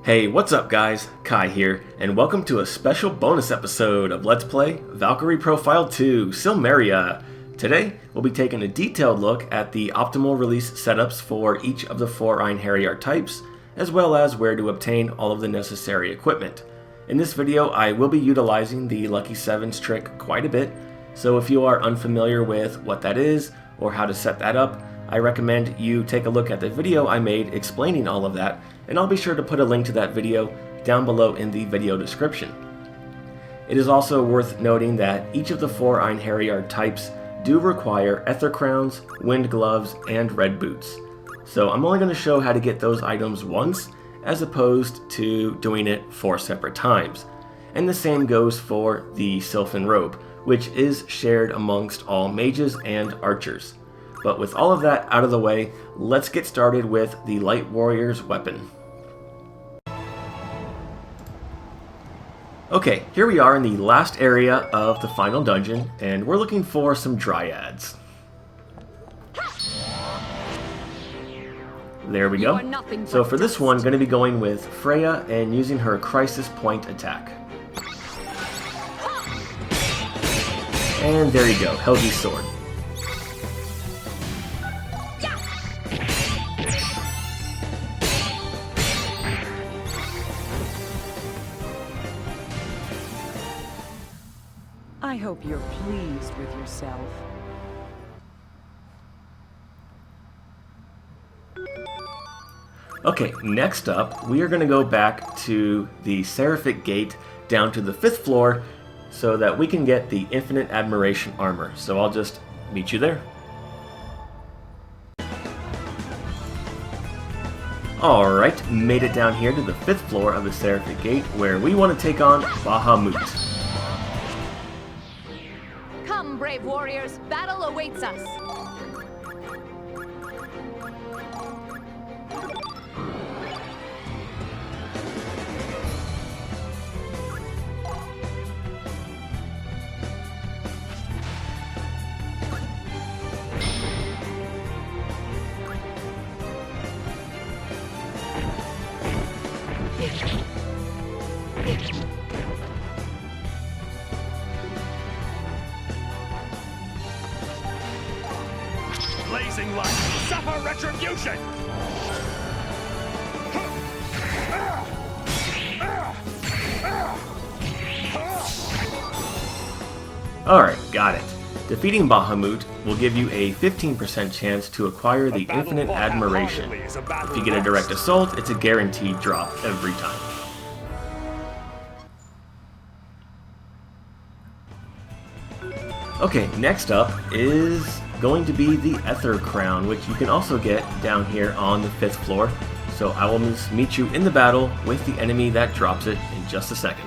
Hey, what's up guys? Kai here, and welcome to a special bonus episode of Let's Play Valkyrie Profile 2 Silmeria. Today, we'll be taking a detailed look at the optimal release setups for each of the 4 Einherjar types, as well as where to obtain all of the necessary equipment. In this video, I will be utilizing the Lucky 7's trick quite a bit, so if you are unfamiliar with what that is, or how to set that up, I recommend you take a look at the video I made explaining all of that, and I'll be sure to put a link to that video down below in the video description. It is also worth noting that each of the 4 Einherjar types do require Ether Crowns, Wind Gloves, and Red Boots. So I'm only going to show how to get those items once, as opposed to doing it 4 separate times. And the same goes for the Sylphin Robe, which is shared amongst all mages and archers. But with all of that out of the way, let's get started with the Light Warrior's weapon. Okay, here we are in the last area of the final dungeon, and we're looking for some dryads. There we go. So for this one, I'm going to be going with Freya and using her Crisis Point attack. And there you go, Helgi's sword. I hope you're pleased with yourself. Okay, next up, we are going to go back to the Seraphic Gate down to the 5th floor so that we can get the Infinite Admiration armor. So I'll just meet you there. Alright, made it down here to the 5th floor of the Seraphic Gate where we want to take on Bahamut. Come, brave warriors, battle awaits us. Blazing light, suffer retribution! Alright, got it. Defeating Bahamut will give you a 15% chance to acquire the Infinite Admiration. If you get a direct assault, it's a guaranteed drop every time. Okay, next up is going to be the Ether Crown, which you can also get down here on the 5th floor. So I will meet you in the battle with the enemy that drops it in just a second.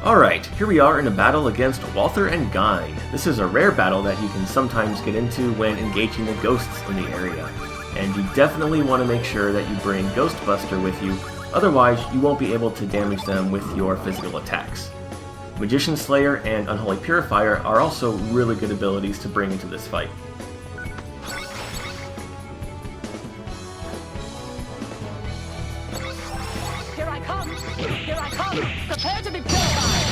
Alright, here we are in a battle against Walther and Gyne. This is a rare battle that you can sometimes get into when engaging the ghosts in the area. And you definitely want to make sure that you bring Ghostbuster with you, otherwise you won't be able to damage them with your physical attacks. Magician Slayer and Unholy Purifier are also really good abilities to bring into this fight. Here I come! Here I come! Prepare to be purified!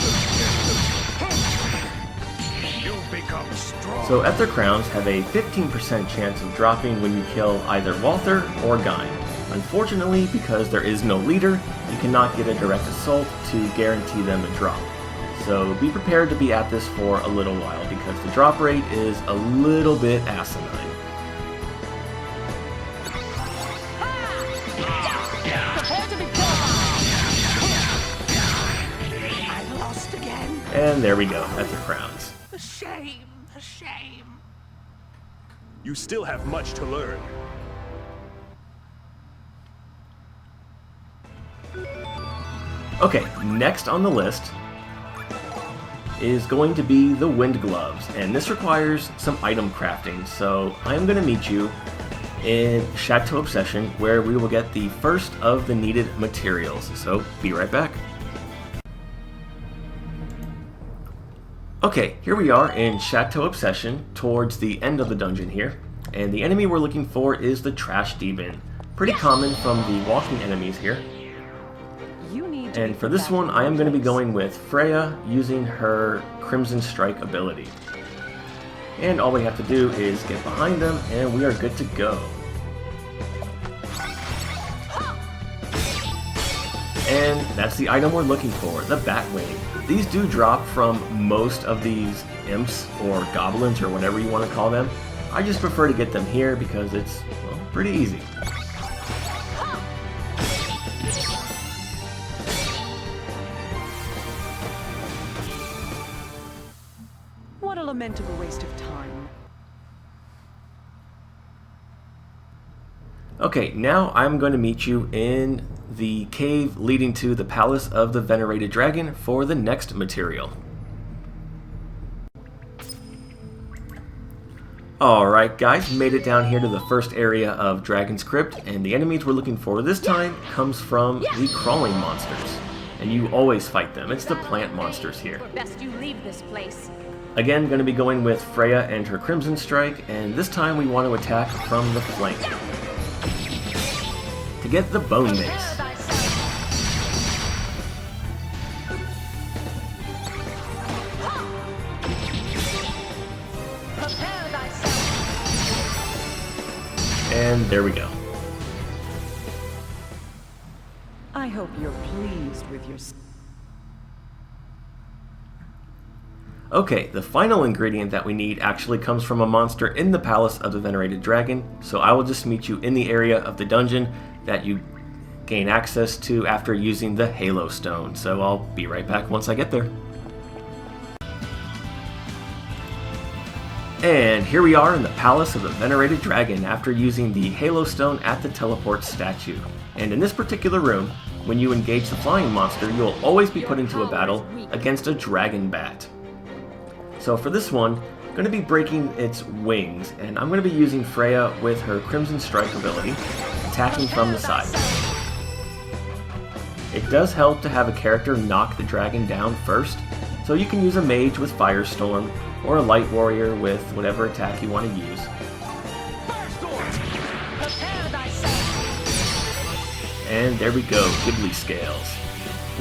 You become strong. So Ether Crowns have a 15% chance of dropping when you kill either Walther or Gyne. Unfortunately, because there is no leader, you cannot get a direct assault to guarantee them a drop. So be prepared to be at this for a little while because the drop rate is a little bit asinine. Prepare to be purified! I'm lost again. And there we go, Ether Crowns. A shame, a shame. You still have much to learn. Okay, next on the list is going to be the Wind Gloves, and this requires some item crafting, so I'm going to meet you in Chateau Obsession where we will get the first of the needed materials, so be right back. Okay, here we are in Chateau Obsession towards the end of the dungeon here, and the enemy we're looking for is the Trash Demon. Pretty common from the walking enemies here. You need to And be for this back one, in I your am going to be place. going with Freya using her Crimson Strike ability. And all we have to do is get behind them, and we are good to go. And that's the item we're looking for, the Batwing. These do drop from most of these imps or goblins or whatever you want to call them. I just prefer to get them here because it's, well, pretty easy. What a lamentable waste of time. Okay, now I'm going to meet you in the cave leading to the Palace of the Venerated Dragon for the next material. Alright guys, made it down here to the first area of Dragon's Crypt, and the enemies we're looking for this time comes from the crawling monsters. And you always fight them, it's the plant monsters here. Best you leave this place. Again, going to be going with Freya and her Crimson Strike, and this time we want to attack from the flank to get the Bone Mace. Prepare thyself. Prepare thyself. And there we go. I hope you're pleased with your... Okay, the final ingredient that we need actually comes from a monster in the Palace of the Venerated Dragon, so I will just meet you in the area of the dungeon that you gain access to after using the Halo Stone, so I'll be right back once I get there. And here we are in the Palace of the Venerated Dragon after using the Halo Stone at the teleport statue. And in this particular room, when you engage the flying monster, you'll always be put into a battle against a dragon bat. So for this one, I'm going to be breaking its wings, and I'm going to be using Freya with her Crimson Strike ability, attacking from the side. It does help to have a character knock the dragon down first, so you can use a mage with Firestorm, or a light warrior with whatever attack you want to use. Prepare thyself. And there we go, Ghibli Scales.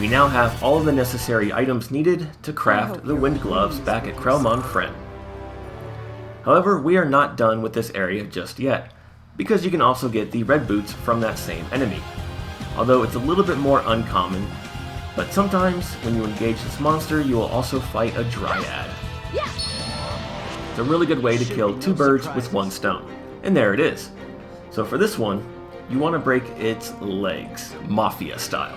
We now have all of the necessary items needed to craft the wind gloves back at Krelmon Fen. However, we are not done with this area just yet, because you can also get the red boots from that same enemy. Although it's a little bit more uncommon, but sometimes when you engage this monster, you will also fight a dryad. It's a really good way to kill two birds with one stone. And there it is. So for this one, you want to break its legs, Mafia style.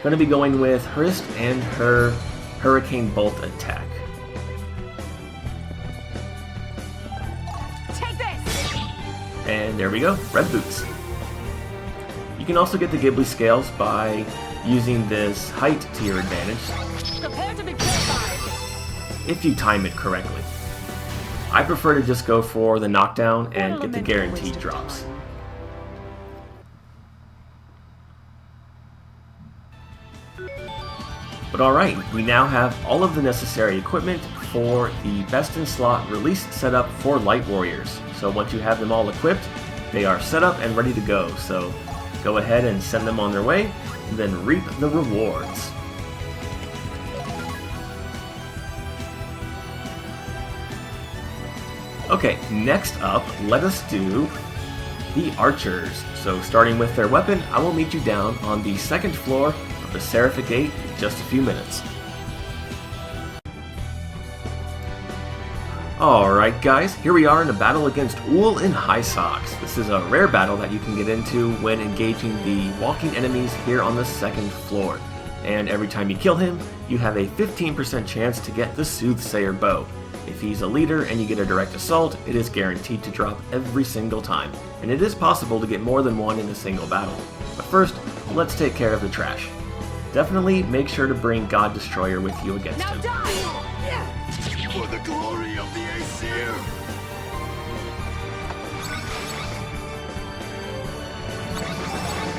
Going to be going with Hrist and her Hurricane Bolt attack. Take this. And there we go, red boots. You can also get the Ghibli Scales by using this height to your advantage, Prepare to be purified. if you time it correctly. I prefer to just go for the knockdown and get the guaranteed drops. But alright, we now have all of the necessary equipment for the best in slot release setup for Light Warriors. So once you have them all equipped, they are set up and ready to go. So go ahead and send them on their way, and then reap the rewards. Okay, next up, let us do the archers. So starting with their weapon, I will meet you down on the second floor of the Seraphic Gate in just a few minutes. Alright guys, here we are in a battle against Ull in High Socks. This is a rare battle that you can get into when engaging the walking enemies here on the second floor. And every time you kill him, you have a 15% chance to get the Soothsayer Bow. If he's a leader and you get a direct assault, it is guaranteed to drop every single time. And it is possible to get more than one in a single battle. But first, let's take care of the trash. Definitely make sure to bring God Destroyer with you against Now him. die. For the glory of the Aesir!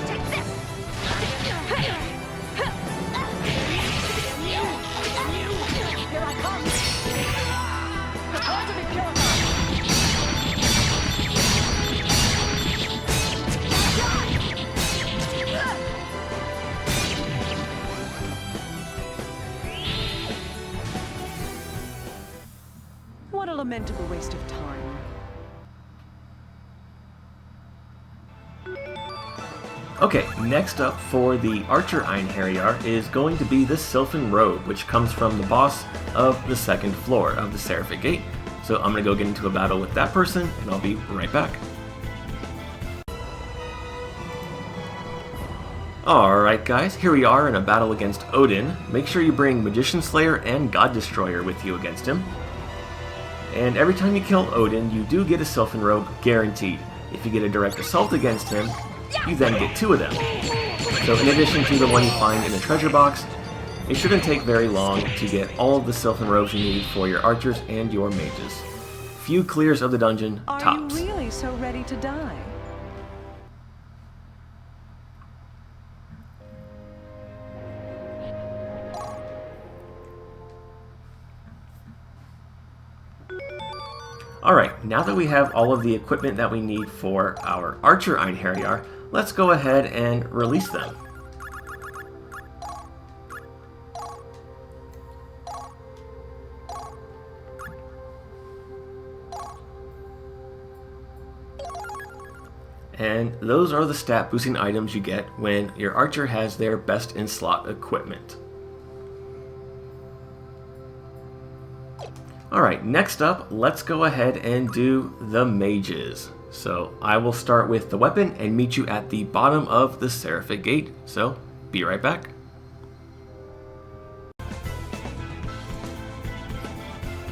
Take this. Here I come. Prepare to be purified. Okay, next up for the Archer Einherjar is going to be the Sylphan Robe, which comes from the boss of the second floor of the Seraphic Gate. So I'm going to go get into a battle with that person, and I'll be right back. Alright guys, here we are in a battle against Odin. Make sure you bring Magician Slayer and God Destroyer with you against him. And every time you kill Odin, you do get a Sylphan Robe, guaranteed. If you get a direct assault against him, you then get 2 of them. So in addition to the one you find in the treasure box, it shouldn't take very long to get all of the Sylphan Robes you need for your archers and your mages. Few clears of the dungeon, tops. Are you really so ready to die? Alright, now that we have all of the equipment that we need for our Archer Einherjar, let's go ahead and release them. And those are the stat boosting items you get when your archer has their best in slot equipment. Alright, next up, let's go ahead and do the mages. So I will start with the weapon and meet you at the bottom of the Seraphic Gate. So, be right back.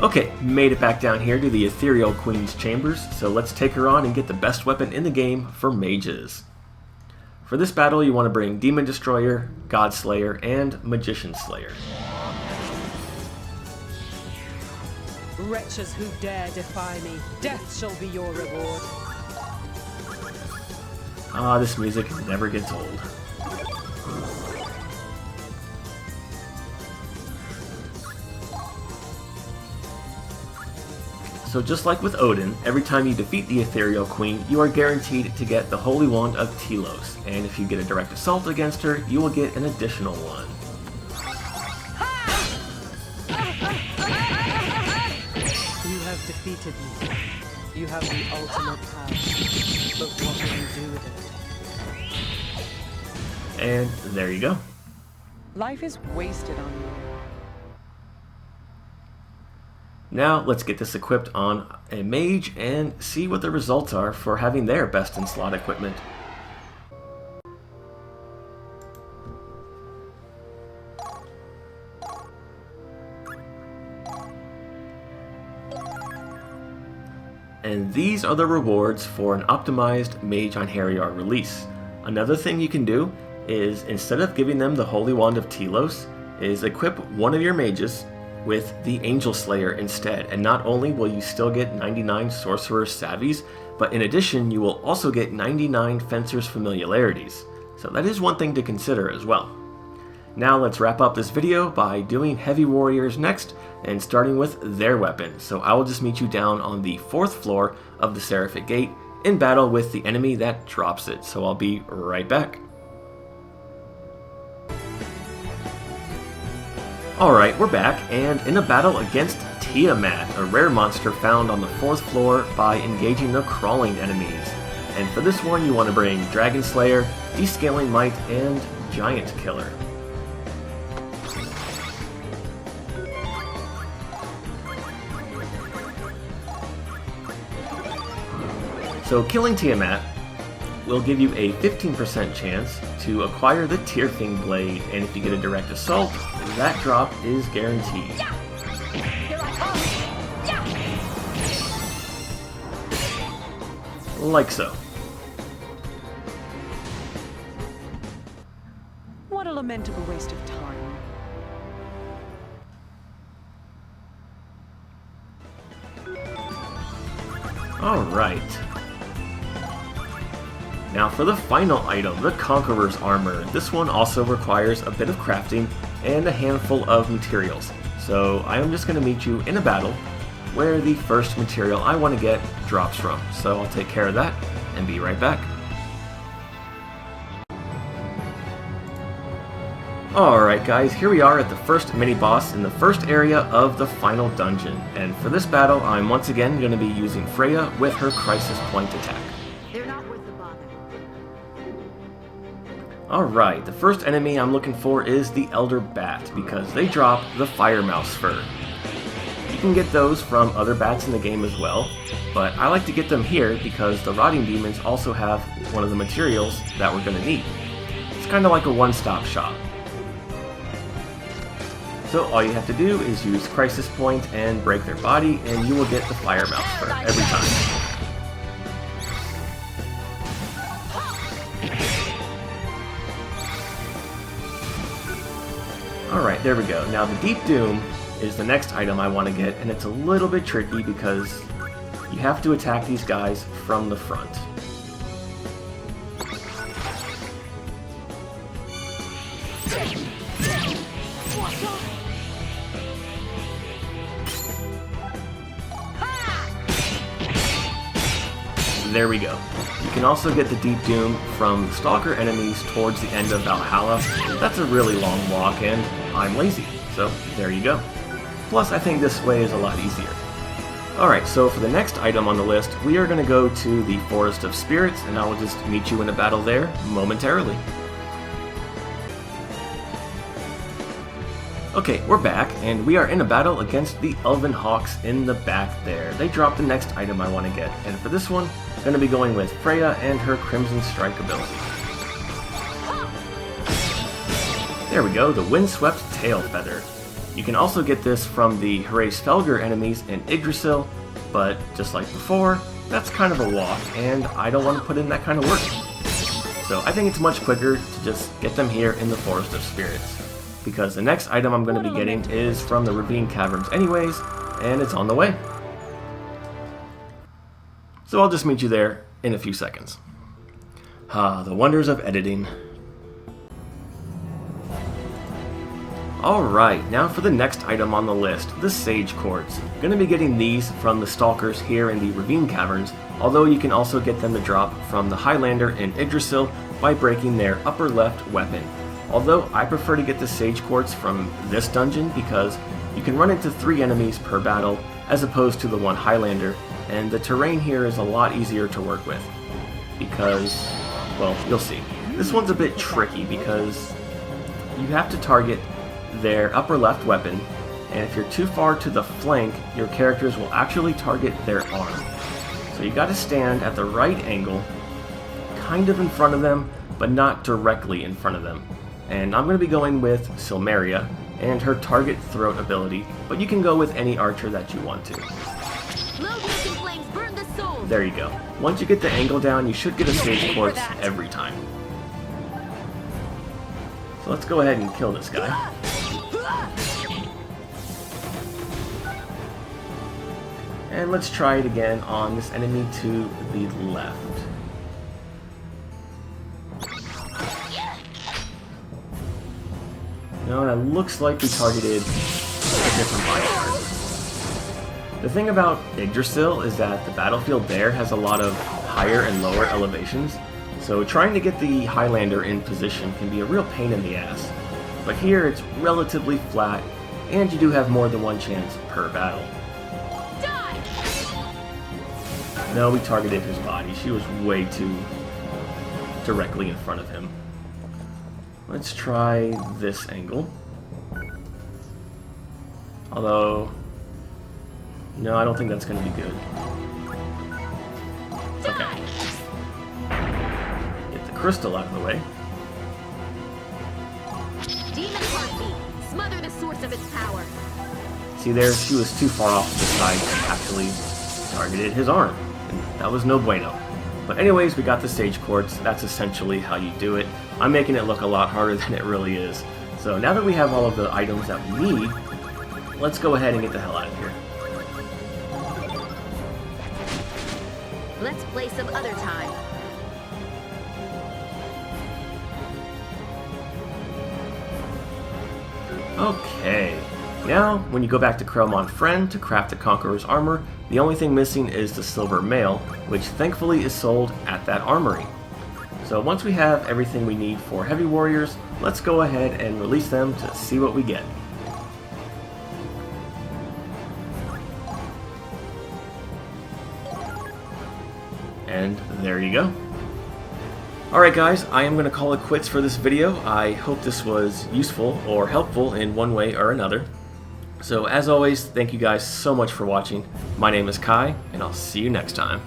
Okay, made it back down here to the Ethereal Queen's chambers, so let's take her on and get the best weapon in the game for mages. For this battle, you want to bring Demon Destroyer, God Slayer, and Magician Slayer. Wretches who dare defy me, death shall be your reward. Ah, this music never gets old. So just like with Odin, every time you defeat the Ethereal Queen, you are guaranteed to get the Holy Wand of Telos, and if you get a direct assault against her, you will get an additional one. You have defeated me. You have the ultimate power. But what will you do with it? And there you go. Life is wasted on you. Now let's get this equipped on a mage and see what the results are for having their best in slot equipment. And these are the rewards for an optimized Mage Einherjar release. Another thing you can do is, instead of giving them the Holy Wand of Telos, is equip one of your mages with the Angel Slayer instead. And not only will you still get 99 Sorcerer's Savvies, but in addition you will also get 99 Fencer's Familiarities. So that is one thing to consider as well. Now let's wrap up this video by doing Heavy Warriors next, and starting with their weapon. So I will just meet you down on the 4th floor of the Seraphic Gate in battle with the enemy that drops it. So I'll be right back. Alright, we're back, and in a battle against Tiamat, a rare monster found on the 4th floor by engaging the crawling enemies. And for this one you want to bring Dragon Slayer, Descaling Might, and Giant Killer. So killing Tiamat will give you a 15% chance to acquire the Tearfing Blade, and if you get a direct assault, that drop is guaranteed. Here I come! Like so. What a lamentable waste of time. Alright. Now for the final item, the Conqueror's Armor. This one also requires a bit of crafting and a handful of materials. So I am just going to meet you in a battle where the first material I want to get drops from. So I'll take care of that and be right back. Alright guys, here we are at the first mini-boss in the first area of the final dungeon. And for this battle, I'm once again going to be using Freya with her Crisis Point attack. They're not worth the bother. Alright, the first enemy I'm looking for is the Elder Bat, because they drop the Fire Mouse fur. You can get those from other bats in the game as well, but I like to get them here because the Rotting Demons also have one of the materials that we're going to need. It's kind of like a one-stop shop. So all you have to do is use Crisis Point and break their body, and you will get the Fire Mouse fur every time. Alright, there we go. Now the Deep Doom is the next item I want to get, and it's a little bit tricky because you have to attack these guys from the front. There we go. You can also get the Deep Doom from Stalker enemies towards the end of Valhalla. That's a really long walk, and I'm lazy, so there you go. Plus, I think this way is a lot easier. Alright, so for the next item on the list, we are going to go to the Forest of Spirits, and I will just meet you in a battle there momentarily. Okay, we're back, and we are in a battle against the Elven Hawks in the back there. They dropped the next item I want to get, and for this one, I'm going to be going with Freya and her Crimson Strike ability. There we go, the Windswept Tail Feather. You can also get this from the Hrace Felger enemies in Yggdrasil, but just like before, that's kind of a walk, and I don't want to put in that kind of work. So I think it's much quicker to just get them here in the Forest of Spirits, because the next item I'm going to be getting is from the Ravine Caverns anyways, and it's on the way. So I'll just meet you there in a few seconds. Ah, the wonders of editing. Alright, now for the next item on the list, the Sage Quartz. I'm going to be getting these from the Stalkers here in the Ravine Caverns, although you can also get them to drop from the Highlander in Yggdrasil by breaking their upper left weapon. Although I prefer to get the Sage Quartz from this dungeon because you can run into 3 enemies per battle as opposed to the one Highlander, and the terrain here is a lot easier to work with because, well, you'll see. This one's a bit tricky because you have to target their upper left weapon, and if you're too far to the flank, your characters will actually target their arm. So you gotta stand at the right angle, kind of in front of them, but not directly in front of them. And I'm going to be going with Silmeria and her Target Throat ability, but you can go with any archer that you want to. There you go. Once you get the angle down, you should get a Sage Quartz every time. So let's go ahead and kill this guy. And let's try it again on this enemy to the left. No, and it looks like we targeted a different body part. The thing about Yggdrasil is that the battlefield there has a lot of higher and lower elevations, so trying to get the Highlander in position can be a real pain in the ass. But here it's relatively flat, and you do have more than one chance per battle. No, we targeted his body. She was way too directly in front of him. Let's try this angle. Although, no, I don't think that's going to be good. Okay. Get the crystal out of the way. Demon heartbeat. Smother the source of its power. See there, she was too far off to the side and actually targeted his arm. And that was no bueno. But anyways, we got the Sage Quartz. That's essentially how you do it. I'm making it look a lot harder than it really is. So now that we have all of the items that we need, let's go ahead and get the hell out of here. Let's play some other time. Okay. Now, when you go back to Krelmon Friend to craft the Conqueror's armor, the only thing missing is the silver mail, which thankfully is sold at that armory. So once we have everything we need for heavy warriors, let's go ahead and release them to see what we get. And there you go. Alright guys, I am going to call it quits for this video. I hope this was useful or helpful in one way or another. So as always, thank you guys so much for watching. My name is Kai, and I'll see you next time.